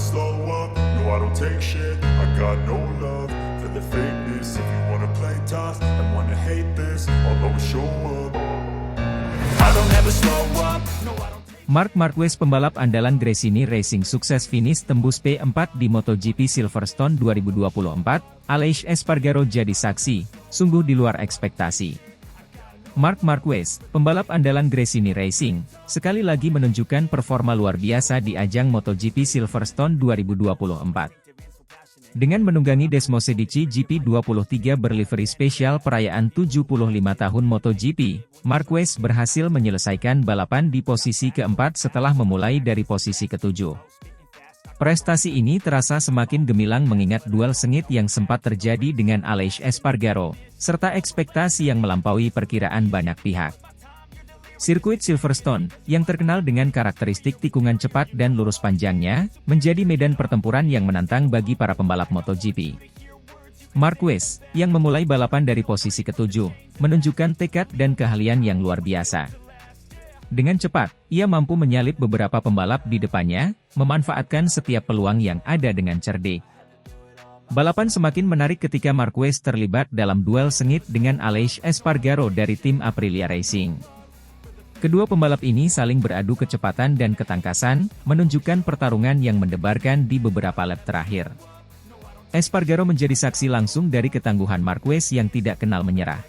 slow up, no I don't take shit. I got no love for the fakeness. If you wanna play tough and wanna hate this, I'll always show up. I don't ever slow up, no I don't. Marc Marquez, pembalap andalan Gresini Racing, sukses finish tembus P4 di MotoGP Silverstone 2024, Aleix Espargaro jadi saksi, sungguh di luar ekspektasi. Marc Marquez, pembalap andalan Gresini Racing, sekali lagi menunjukkan performa luar biasa di ajang MotoGP Silverstone 2024. Dengan menunggangi Desmosedici GP23 berlivery spesial perayaan 75 tahun MotoGP, Marquez berhasil menyelesaikan balapan di posisi keempat setelah memulai dari posisi ketujuh. Prestasi ini terasa semakin gemilang mengingat duel sengit yang sempat terjadi dengan Aleix Espargaro, serta ekspektasi yang melampaui perkiraan banyak pihak. Sirkuit Silverstone, yang terkenal dengan karakteristik tikungan cepat dan lurus panjangnya, menjadi medan pertempuran yang menantang bagi para pembalap MotoGP. Marquez, yang memulai balapan dari posisi ketujuh, menunjukkan tekad dan keahlian yang luar biasa. Dengan cepat, ia mampu menyalip beberapa pembalap di depannya, memanfaatkan setiap peluang yang ada dengan cerdik. Balapan semakin menarik ketika Marquez terlibat dalam duel sengit dengan Aleix Espargaro dari tim Aprilia Racing. Kedua pembalap ini saling beradu kecepatan dan ketangkasan, menunjukkan pertarungan yang mendebarkan di beberapa lap terakhir. Espargaro menjadi saksi langsung dari ketangguhan Marquez yang tidak kenal menyerah.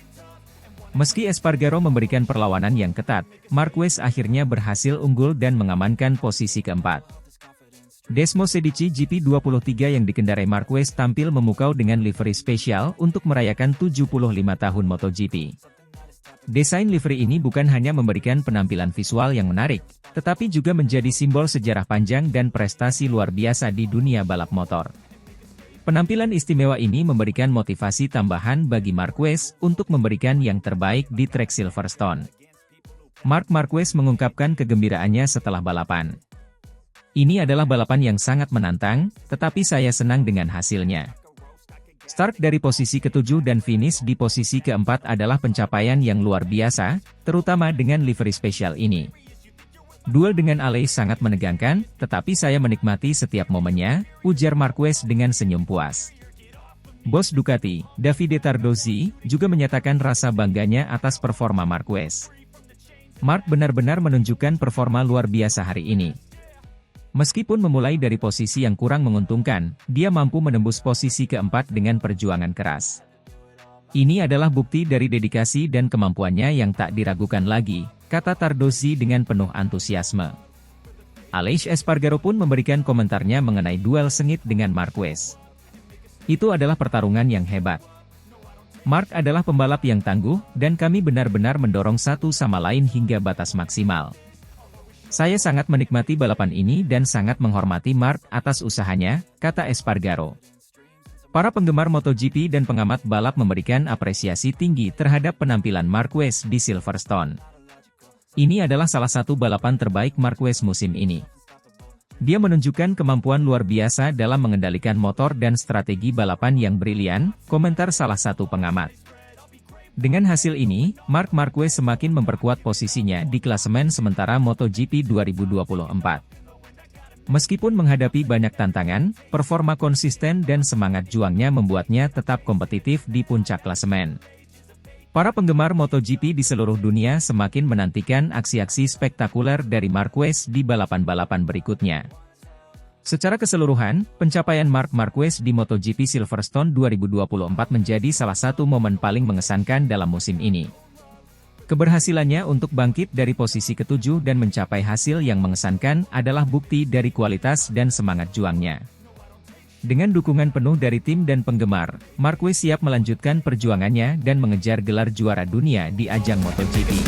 Meski Espargaro memberikan perlawanan yang ketat, Marquez akhirnya berhasil unggul dan mengamankan posisi keempat. Desmosedici GP23 yang dikendarai Marquez tampil memukau dengan livery spesial untuk merayakan 75 tahun MotoGP. Desain livery ini bukan hanya memberikan penampilan visual yang menarik, tetapi juga menjadi simbol sejarah panjang dan prestasi luar biasa di dunia balap motor. Penampilan istimewa ini memberikan motivasi tambahan bagi Marquez untuk memberikan yang terbaik di trek Silverstone. Marc Marquez mengungkapkan kegembiraannya setelah balapan. Ini adalah balapan yang sangat menantang, tetapi saya senang dengan hasilnya. Start dari posisi ketujuh dan finish di posisi keempat adalah pencapaian yang luar biasa, terutama dengan livery spesial ini. Duel dengan Aleix sangat menegangkan, tetapi saya menikmati setiap momennya, ujar Marquez dengan senyum puas. Bos Ducati, Davide Tardozzi, juga menyatakan rasa bangganya atas performa Marquez. Marc benar-benar menunjukkan performa luar biasa hari ini. Meskipun memulai dari posisi yang kurang menguntungkan, dia mampu menembus posisi keempat dengan perjuangan keras. Ini adalah bukti dari dedikasi dan kemampuannya yang tak diragukan lagi, kata Tardozzi dengan penuh antusiasme. Aleix Espargaro pun memberikan komentarnya mengenai duel sengit dengan Marquez. Itu adalah pertarungan yang hebat. Marc adalah pembalap yang tangguh, dan kami benar-benar mendorong satu sama lain hingga batas maksimal. Saya sangat menikmati balapan ini dan sangat menghormati Marc atas usahanya, kata Espargaro. Para penggemar MotoGP dan pengamat balap memberikan apresiasi tinggi terhadap penampilan Marquez di Silverstone. Ini adalah salah satu balapan terbaik Marquez musim ini. Dia menunjukkan kemampuan luar biasa dalam mengendalikan motor dan strategi balapan yang brilian, komentar salah satu pengamat. Dengan hasil ini, Marc Marquez semakin memperkuat posisinya di klasemen sementara MotoGP 2024. Meskipun menghadapi banyak tantangan, performa konsisten dan semangat juangnya membuatnya tetap kompetitif di puncak klasemen. Para penggemar MotoGP di seluruh dunia semakin menantikan aksi-aksi spektakuler dari Marquez di balapan-balapan berikutnya. Secara keseluruhan, pencapaian Marc Marquez di MotoGP Silverstone 2024 menjadi salah satu momen paling mengesankan dalam musim ini. Keberhasilannya untuk bangkit dari posisi ketujuh dan mencapai hasil yang mengesankan adalah bukti dari kualitas dan semangat juangnya. Dengan dukungan penuh dari tim dan penggemar, Marquez siap melanjutkan perjuangannya dan mengejar gelar juara dunia di ajang MotoGP.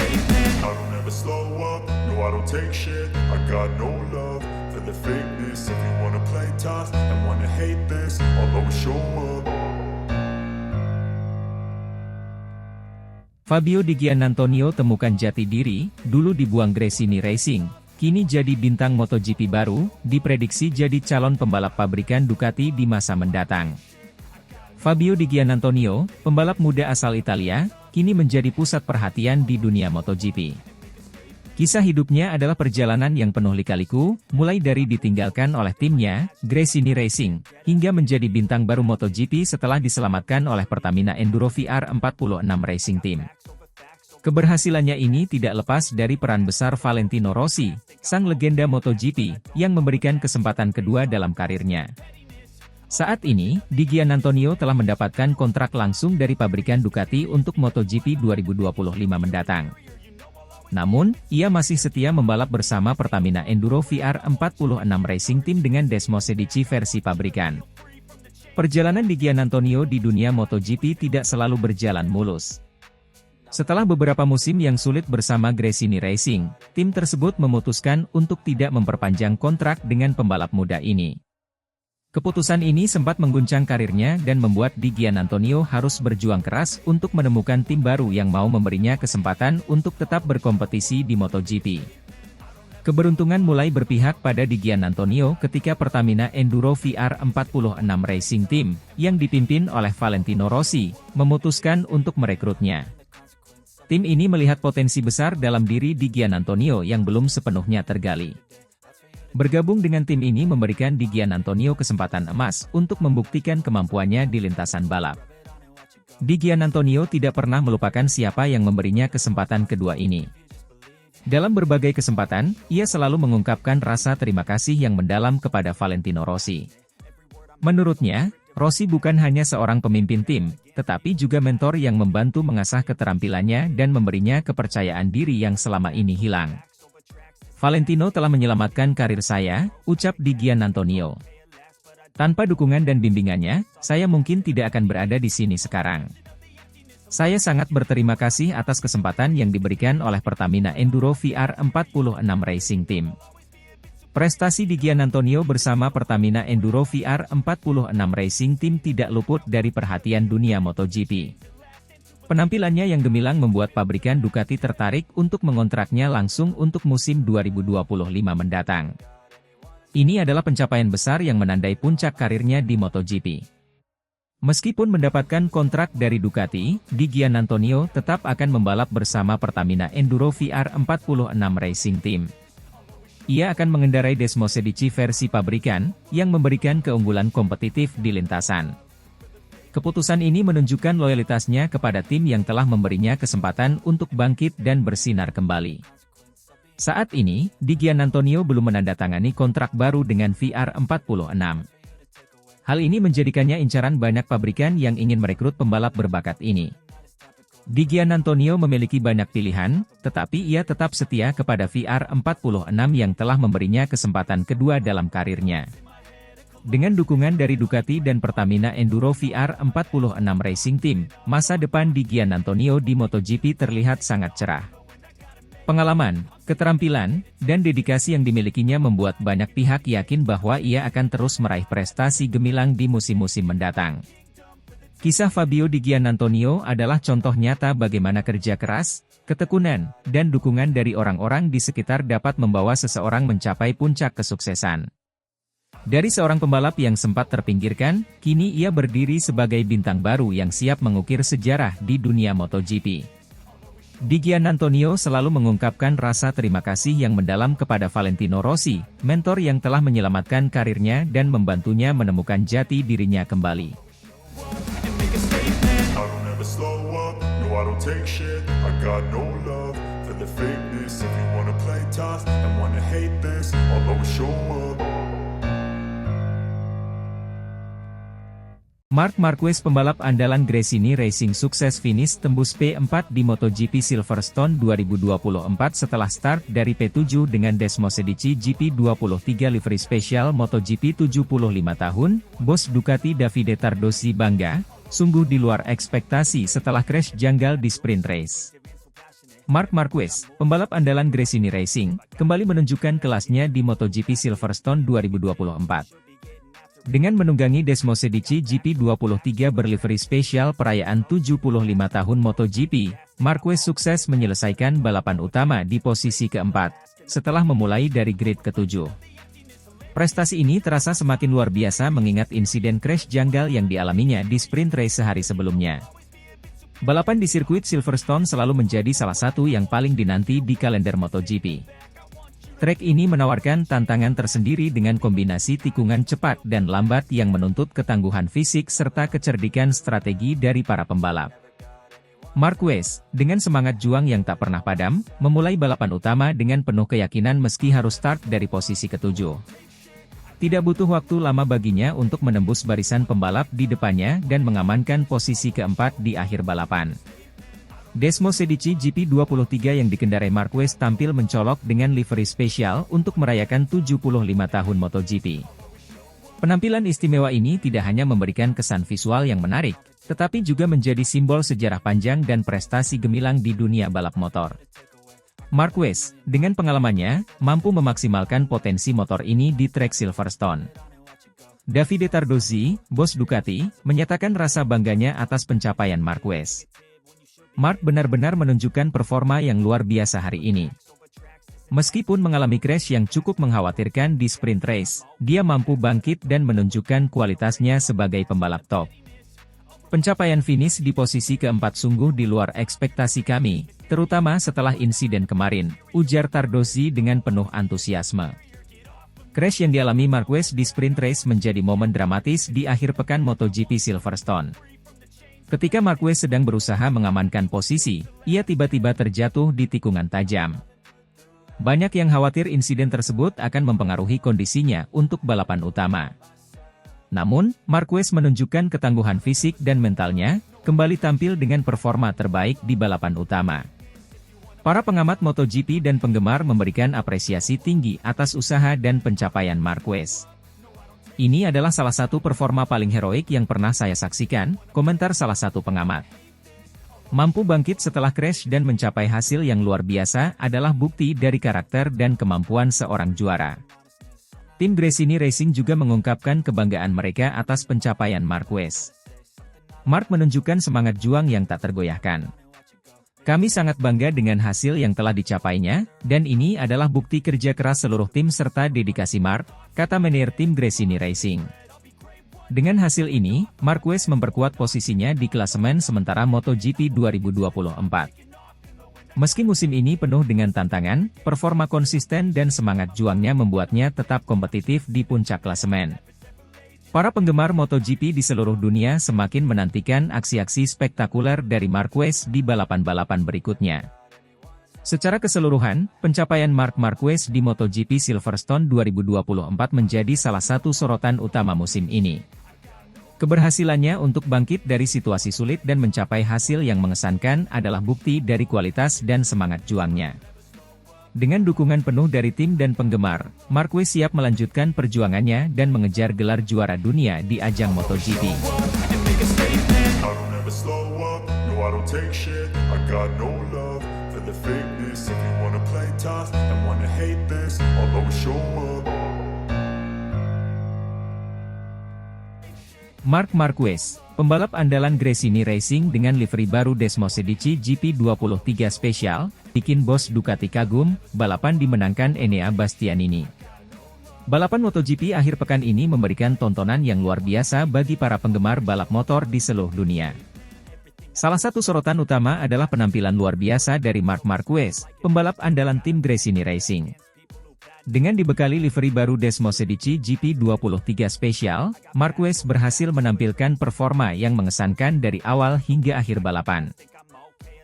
Fabio Di Giannantonio temukan jati diri, dulu dibuang Gresini Racing, kini jadi bintang MotoGP baru, diprediksi jadi calon pembalap pabrikan Ducati di masa mendatang. Fabio Di Giannantonio, pembalap muda asal Italia, kini menjadi pusat perhatian di dunia MotoGP. Kisah hidupnya adalah perjalanan yang penuh lika-liku, mulai dari ditinggalkan oleh timnya, Gresini Racing, hingga menjadi bintang baru MotoGP setelah diselamatkan oleh Pertamina Enduro VR46 Racing Team. Keberhasilannya ini tidak lepas dari peran besar Valentino Rossi, sang legenda MotoGP, yang memberikan kesempatan kedua dalam karirnya. Saat ini, Di Giannantonio telah mendapatkan kontrak langsung dari pabrikan Ducati untuk MotoGP 2025 mendatang. Namun, ia masih setia membalap bersama Pertamina Enduro VR46 Racing Team dengan Desmosedici versi pabrikan. Perjalanan Di Giannantonio di dunia MotoGP tidak selalu berjalan mulus. Setelah beberapa musim yang sulit bersama Gresini Racing, tim tersebut memutuskan untuk tidak memperpanjang kontrak dengan pembalap muda ini. Keputusan ini sempat mengguncang karirnya dan membuat Di Giannantonio harus berjuang keras untuk menemukan tim baru yang mau memberinya kesempatan untuk tetap berkompetisi di MotoGP. Keberuntungan mulai berpihak pada Di Giannantonio ketika Pertamina Enduro VR46 Racing Team, yang dipimpin oleh Valentino Rossi, memutuskan untuk merekrutnya. Tim ini melihat potensi besar dalam diri Di Giannantonio yang belum sepenuhnya tergali. Bergabung dengan tim ini memberikan Di Giannantonio kesempatan emas untuk membuktikan kemampuannya di lintasan balap. Di Giannantonio tidak pernah melupakan siapa yang memberinya kesempatan kedua ini. Dalam berbagai kesempatan, ia selalu mengungkapkan rasa terima kasih yang mendalam kepada Valentino Rossi. Menurutnya, Rossi bukan hanya seorang pemimpin tim, tetapi juga mentor yang membantu mengasah keterampilannya dan memberinya kepercayaan diri yang selama ini hilang. Valentino telah menyelamatkan karir saya, ucap Di Giannantonio. Tanpa dukungan dan bimbingannya, saya mungkin tidak akan berada di sini sekarang. Saya sangat berterima kasih atas kesempatan yang diberikan oleh Pertamina Enduro VR46 Racing Team. Prestasi Di Giannantonio bersama Pertamina Enduro VR46 Racing Team tidak luput dari perhatian dunia MotoGP. Penampilannya yang gemilang membuat pabrikan Ducati tertarik untuk mengontraknya langsung untuk musim 2025 mendatang. Ini adalah pencapaian besar yang menandai puncak karirnya di MotoGP. Meskipun mendapatkan kontrak dari Ducati, Di Giannantonio tetap akan membalap bersama Pertamina Enduro VR46 Racing Team. Ia akan mengendarai Desmosedici versi pabrikan, yang memberikan keunggulan kompetitif di lintasan. Keputusan ini menunjukkan loyalitasnya kepada tim yang telah memberinya kesempatan untuk bangkit dan bersinar kembali. Saat ini, Di Giannantonio belum menandatangani kontrak baru dengan VR46. Hal ini menjadikannya incaran banyak pabrikan yang ingin merekrut pembalap berbakat ini. Di Giannantonio memiliki banyak pilihan, tetapi ia tetap setia kepada VR46 yang telah memberinya kesempatan kedua dalam karirnya. Dengan dukungan dari Ducati dan Pertamina Enduro VR46 Racing Team, masa depan Di Giannantonio di MotoGP terlihat sangat cerah. Pengalaman, keterampilan, dan dedikasi yang dimilikinya membuat banyak pihak yakin bahwa ia akan terus meraih prestasi gemilang di musim-musim mendatang. Kisah Fabio Di Giannantonio adalah contoh nyata bagaimana kerja keras, ketekunan, dan dukungan dari orang-orang di sekitar dapat membawa seseorang mencapai puncak kesuksesan. Dari seorang pembalap yang sempat terpinggirkan, kini ia berdiri sebagai bintang baru yang siap mengukir sejarah di dunia MotoGP. Di Giannantonio selalu mengungkapkan rasa terima kasih yang mendalam kepada Valentino Rossi, mentor yang telah menyelamatkan karirnya dan membantunya menemukan jati dirinya kembali. Marc Marquez, pembalap andalan Gresini Racing, sukses finish tembus P4 di MotoGP Silverstone 2024 setelah start dari P7 dengan Desmosedici GP23 livery spesial MotoGP. 75 tahun, bos Ducati Davide Tardosi bangga, sungguh di luar ekspektasi setelah crash janggal di sprint race. Marc Marquez, pembalap andalan Gresini Racing, kembali menunjukkan kelasnya di MotoGP Silverstone 2024. Dengan menunggangi Desmosedici GP23 berlivery spesial perayaan 75 tahun MotoGP, Marquez sukses menyelesaikan balapan utama di posisi keempat, setelah memulai dari grid ke-7. Prestasi ini terasa semakin luar biasa mengingat insiden crash janggal yang dialaminya di sprint race sehari sebelumnya. Balapan di sirkuit Silverstone selalu menjadi salah satu yang paling dinanti di kalender MotoGP. Trek ini menawarkan tantangan tersendiri dengan kombinasi tikungan cepat dan lambat yang menuntut ketangguhan fisik serta kecerdikan strategi dari para pembalap. Marquez, dengan semangat juang yang tak pernah padam, memulai balapan utama dengan penuh keyakinan meski harus start dari posisi ketujuh. Tidak butuh waktu lama baginya untuk menembus barisan pembalap di depannya dan mengamankan posisi keempat di akhir balapan. Desmosedici GP23 yang dikendarai Marquez tampil mencolok dengan livery spesial untuk merayakan 75 tahun MotoGP. Penampilan istimewa ini tidak hanya memberikan kesan visual yang menarik, tetapi juga menjadi simbol sejarah panjang dan prestasi gemilang di dunia balap motor. Marquez, dengan pengalamannya, mampu memaksimalkan potensi motor ini di trek Silverstone. Davide Tardozzi, bos Ducati, menyatakan rasa bangganya atas pencapaian Marquez. Mark benar-benar menunjukkan performa yang luar biasa hari ini. Meskipun mengalami crash yang cukup mengkhawatirkan di sprint race, dia mampu bangkit dan menunjukkan kualitasnya sebagai pembalap top. Pencapaian finish di posisi keempat sungguh di luar ekspektasi kami, terutama setelah insiden kemarin, ujar Tardozzi dengan penuh antusiasme. Crash yang dialami Marquez di sprint race menjadi momen dramatis di akhir pekan MotoGP Silverstone. Ketika Marquez sedang berusaha mengamankan posisi, ia tiba-tiba terjatuh di tikungan tajam. Banyak yang khawatir insiden tersebut akan mempengaruhi kondisinya untuk balapan utama. Namun, Marquez menunjukkan ketangguhan fisik dan mentalnya, kembali tampil dengan performa terbaik di balapan utama. Para pengamat MotoGP dan penggemar memberikan apresiasi tinggi atas usaha dan pencapaian Marquez. Ini adalah salah satu performa paling heroik yang pernah saya saksikan, komentar salah satu pengamat. Mampu bangkit setelah crash dan mencapai hasil yang luar biasa adalah bukti dari karakter dan kemampuan seorang juara. Tim Gresini Racing juga mengungkapkan kebanggaan mereka atas pencapaian Marquez. Mark menunjukkan semangat juang yang tak tergoyahkan. Kami sangat bangga dengan hasil yang telah dicapainya, dan ini adalah bukti kerja keras seluruh tim serta dedikasi Mark, kata manajer tim Gresini Racing. Dengan hasil ini, Marquez memperkuat posisinya di klasemen sementara MotoGP 2024. Meski musim ini penuh dengan tantangan, performa konsisten dan semangat juangnya membuatnya tetap kompetitif di puncak klasemen. Para penggemar MotoGP di seluruh dunia semakin menantikan aksi-aksi spektakuler dari Marquez di balapan-balapan berikutnya. Secara keseluruhan, pencapaian Marc Marquez di MotoGP Silverstone 2024 menjadi salah satu sorotan utama musim ini. Keberhasilannya untuk bangkit dari situasi sulit dan mencapai hasil yang mengesankan adalah bukti dari kualitas dan semangat juangnya. Dengan dukungan penuh dari tim dan penggemar, Marquez siap melanjutkan perjuangannya dan mengejar gelar juara dunia di ajang MotoGP. Marc Marquez, pembalap andalan Gresini Racing dengan livery baru Desmosedici GP23 Special, bikin bos Ducati kagum, balapan dimenangkan Enea Bastianini. Balapan MotoGP akhir pekan ini memberikan tontonan yang luar biasa bagi para penggemar balap motor di seluruh dunia. Salah satu sorotan utama adalah penampilan luar biasa dari Marc Marquez, pembalap andalan tim Gresini Racing. Dengan dibekali livery baru Desmosedici GP23 Special, Marquez berhasil menampilkan performa yang mengesankan dari awal hingga akhir balapan.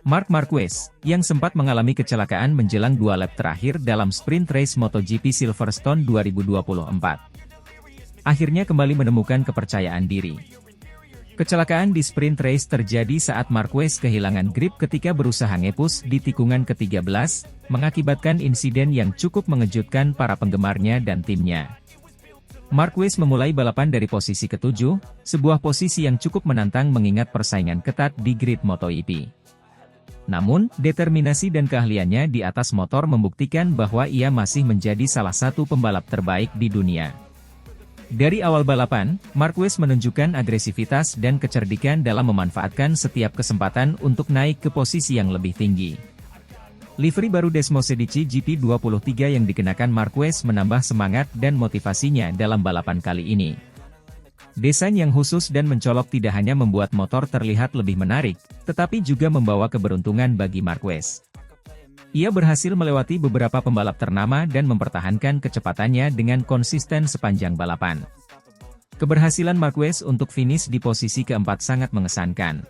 Marc Marquez, yang sempat mengalami kecelakaan menjelang 2 lap terakhir dalam sprint race MotoGP Silverstone 2024, akhirnya kembali menemukan kepercayaan diri. Kecelakaan di sprint race terjadi saat Marquez kehilangan grip ketika berusaha ngepus di tikungan ke-13, mengakibatkan insiden yang cukup mengejutkan para penggemarnya dan timnya. Marquez memulai balapan dari posisi ke-7, sebuah posisi yang cukup menantang mengingat persaingan ketat di grid MotoGP. Namun, determinasi dan keahliannya di atas motor membuktikan bahwa ia masih menjadi salah satu pembalap terbaik di dunia. Dari awal balapan, Marquez menunjukkan agresivitas dan kecerdikan dalam memanfaatkan setiap kesempatan untuk naik ke posisi yang lebih tinggi. Livery baru Desmosedici GP23 yang dikenakan Marquez menambah semangat dan motivasinya dalam balapan kali ini. Desain yang khusus dan mencolok tidak hanya membuat motor terlihat lebih menarik, tetapi juga membawa keberuntungan bagi Marquez. Ia berhasil melewati beberapa pembalap ternama dan mempertahankan kecepatannya dengan konsisten sepanjang balapan. Keberhasilan Marquez untuk finish di posisi keempat sangat mengesankan.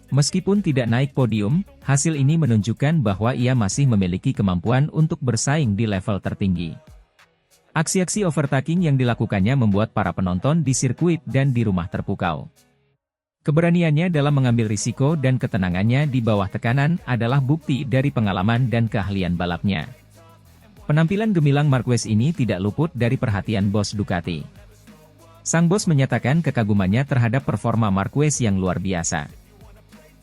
Meskipun tidak naik podium, hasil ini menunjukkan bahwa ia masih memiliki kemampuan untuk bersaing di level tertinggi. Aksi-aksi overtaking yang dilakukannya membuat para penonton di sirkuit dan di rumah terpukau. Keberaniannya dalam mengambil risiko dan ketenangannya di bawah tekanan adalah bukti dari pengalaman dan keahlian balapnya. Penampilan gemilang Marquez ini tidak luput dari perhatian bos Ducati. Sang bos menyatakan kekagumannya terhadap performa Marquez yang luar biasa.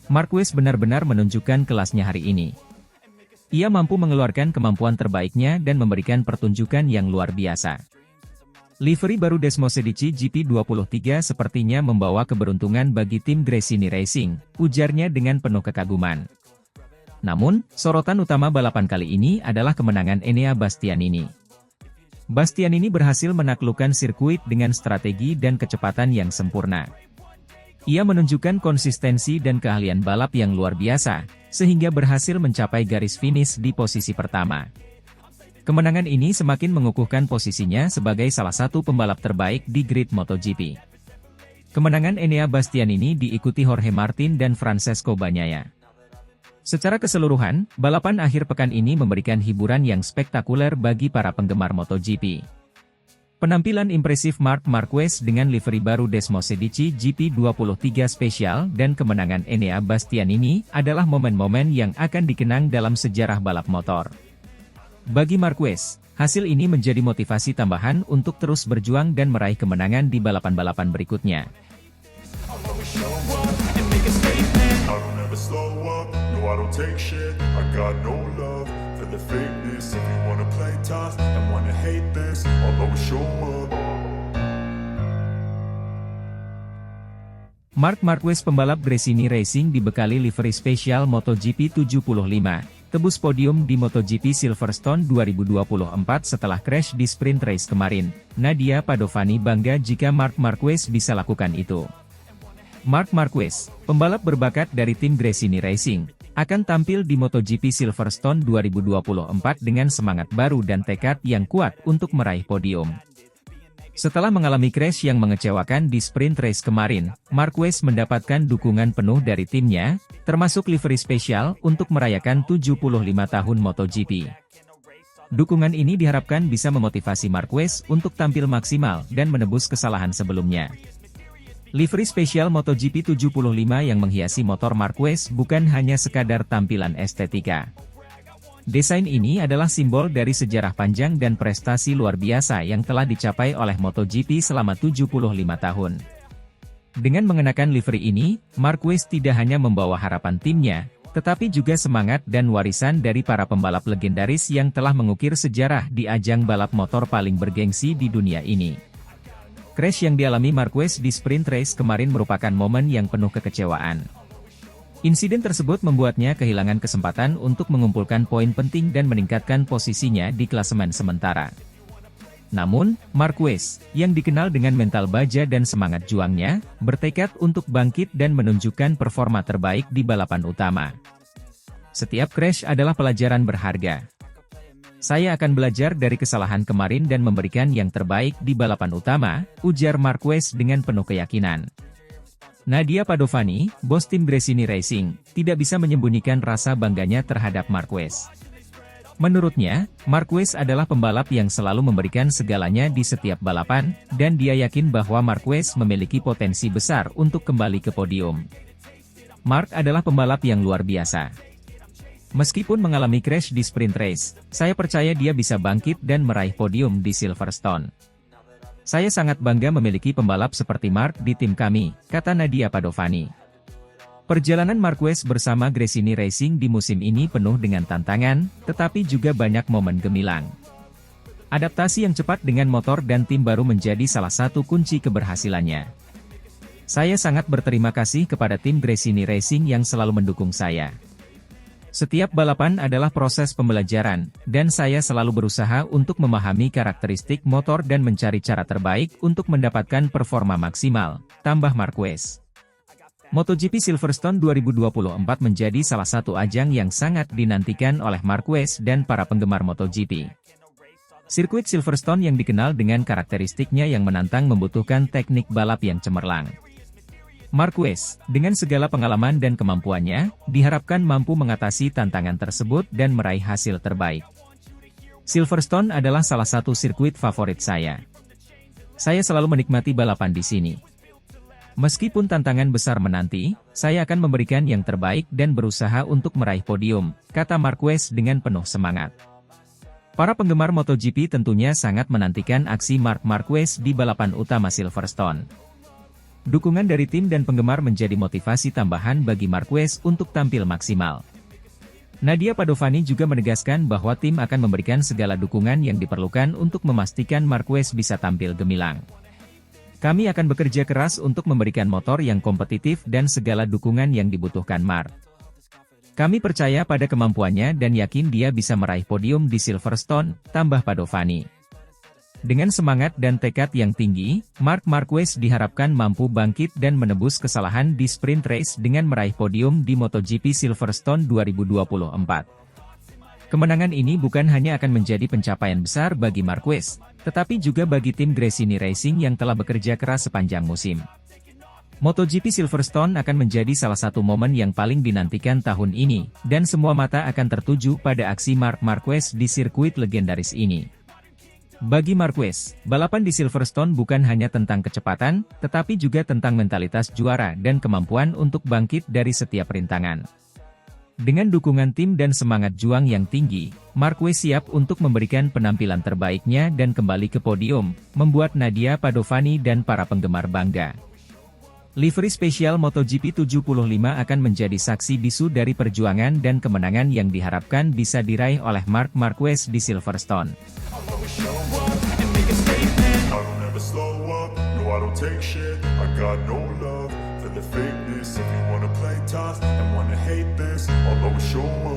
Marquez benar-benar menunjukkan kelasnya hari ini. Ia mampu mengeluarkan kemampuan terbaiknya dan memberikan pertunjukan yang luar biasa. Livery baru Desmosedici GP23 sepertinya membawa keberuntungan bagi tim Gresini Racing, ujarnya dengan penuh kekaguman. Namun, sorotan utama balapan kali ini adalah kemenangan Enea Bastianini. Bastianini berhasil menaklukkan sirkuit dengan strategi dan kecepatan yang sempurna. Ia menunjukkan konsistensi dan keahlian balap yang luar biasa, sehingga berhasil mencapai garis finish di posisi pertama. Kemenangan ini semakin mengukuhkan posisinya sebagai salah satu pembalap terbaik di grid MotoGP. Kemenangan Enea Bastianini diikuti Jorge Martin dan Francesco Bagnaia. Secara keseluruhan, balapan akhir pekan ini memberikan hiburan yang spektakuler bagi para penggemar MotoGP. Penampilan impresif Marc Marquez dengan livery baru Desmosedici GP23 spesial dan kemenangan Enea Bastianini adalah momen-momen yang akan dikenang dalam sejarah balap motor. Bagi Marquez, hasil ini menjadi motivasi tambahan untuk terus berjuang dan meraih kemenangan di balapan-balapan berikutnya. Marc Marquez pembalap Gresini Racing dibekali livery spesial MotoGP 75. Tebus podium di MotoGP Silverstone 2024 setelah crash di sprint race kemarin. Nadia Padovani bangga jika Marc Marquez bisa lakukan itu. Marc Marquez, pembalap berbakat dari tim Gresini Racing, akan tampil di MotoGP Silverstone 2024 dengan semangat baru dan tekad yang kuat untuk meraih podium. Setelah mengalami crash yang mengecewakan di sprint race kemarin, Marquez mendapatkan dukungan penuh dari timnya, termasuk livery spesial untuk merayakan 75 tahun MotoGP. Dukungan ini diharapkan bisa memotivasi Marquez untuk tampil maksimal dan menebus kesalahan sebelumnya. Livery spesial MotoGP 75 yang menghiasi motor Marquez bukan hanya sekadar tampilan estetika. Desain ini adalah simbol dari sejarah panjang dan prestasi luar biasa yang telah dicapai oleh MotoGP selama 75 tahun. Dengan mengenakan livery ini, Marquez tidak hanya membawa harapan timnya, tetapi juga semangat dan warisan dari para pembalap legendaris yang telah mengukir sejarah di ajang balap motor paling bergengsi di dunia ini. Crash yang dialami Marquez di sprint race kemarin merupakan momen yang penuh kekecewaan. Insiden tersebut membuatnya kehilangan kesempatan untuk mengumpulkan poin penting dan meningkatkan posisinya di klasemen sementara. Namun, Marquez, yang dikenal dengan mental baja dan semangat juangnya, bertekad untuk bangkit dan menunjukkan performa terbaik di balapan utama. Setiap crash adalah pelajaran berharga. Saya akan belajar dari kesalahan kemarin dan memberikan yang terbaik di balapan utama, ujar Marquez dengan penuh keyakinan. Nadia Padovani, bos tim Gresini Racing, tidak bisa menyembunyikan rasa bangganya terhadap Marquez. Menurutnya, Marquez adalah pembalap yang selalu memberikan segalanya di setiap balapan, dan dia yakin bahwa Marquez memiliki potensi besar untuk kembali ke podium. Marc adalah pembalap yang luar biasa. Meskipun mengalami crash di sprint race, saya percaya dia bisa bangkit dan meraih podium di Silverstone. Saya sangat bangga memiliki pembalap seperti Marc di tim kami, kata Nadia Padovani. Perjalanan Marquez bersama Gresini Racing di musim ini penuh dengan tantangan, tetapi juga banyak momen gemilang. Adaptasi yang cepat dengan motor dan tim baru menjadi salah satu kunci keberhasilannya. Saya sangat berterima kasih kepada tim Gresini Racing yang selalu mendukung saya. Setiap balapan adalah proses pembelajaran, dan saya selalu berusaha untuk memahami karakteristik motor dan mencari cara terbaik untuk mendapatkan performa maksimal, tambah Marquez. MotoGP Silverstone 2024 menjadi salah satu ajang yang sangat dinantikan oleh Marquez dan para penggemar MotoGP. Sirkuit Silverstone yang dikenal dengan karakteristiknya yang menantang membutuhkan teknik balap yang cemerlang. Marquez, dengan segala pengalaman dan kemampuannya, diharapkan mampu mengatasi tantangan tersebut dan meraih hasil terbaik. Silverstone adalah salah satu sirkuit favorit saya. Saya selalu menikmati balapan di sini. Meskipun tantangan besar menanti, saya akan memberikan yang terbaik dan berusaha untuk meraih podium, kata Marquez dengan penuh semangat. Para penggemar MotoGP tentunya sangat menantikan aksi Marc Marquez di balapan utama Silverstone. Dukungan dari tim dan penggemar menjadi motivasi tambahan bagi Marquez untuk tampil maksimal. Nadia Padovani juga menegaskan bahwa tim akan memberikan segala dukungan yang diperlukan untuk memastikan Marquez bisa tampil gemilang. Kami akan bekerja keras untuk memberikan motor yang kompetitif dan segala dukungan yang dibutuhkan Marc. Kami percaya pada kemampuannya dan yakin dia bisa meraih podium di Silverstone, tambah Padovani. Dengan semangat dan tekad yang tinggi, Marc Marquez diharapkan mampu bangkit dan menebus kesalahan di sprint race dengan meraih podium di MotoGP Silverstone 2024. Kemenangan ini bukan hanya akan menjadi pencapaian besar bagi Marquez, tetapi juga bagi tim Gresini Racing yang telah bekerja keras sepanjang musim. MotoGP Silverstone akan menjadi salah satu momen yang paling dinantikan tahun ini, dan semua mata akan tertuju pada aksi Marc Marquez di sirkuit legendaris ini. Bagi Marquez, balapan di Silverstone bukan hanya tentang kecepatan, tetapi juga tentang mentalitas juara dan kemampuan untuk bangkit dari setiap rintangan. Dengan dukungan tim dan semangat juang yang tinggi, Marquez siap untuk memberikan penampilan terbaiknya dan kembali ke podium, membuat Nadia Padovani dan para penggemar bangga. Livery spesial MotoGP 75 akan menjadi saksi bisu dari perjuangan dan kemenangan yang diharapkan bisa diraih oleh Marc Marquez di Silverstone. I don't take shit, I got no love for the fakeness. If you wanna play tough and wanna hate this, I'll always show up.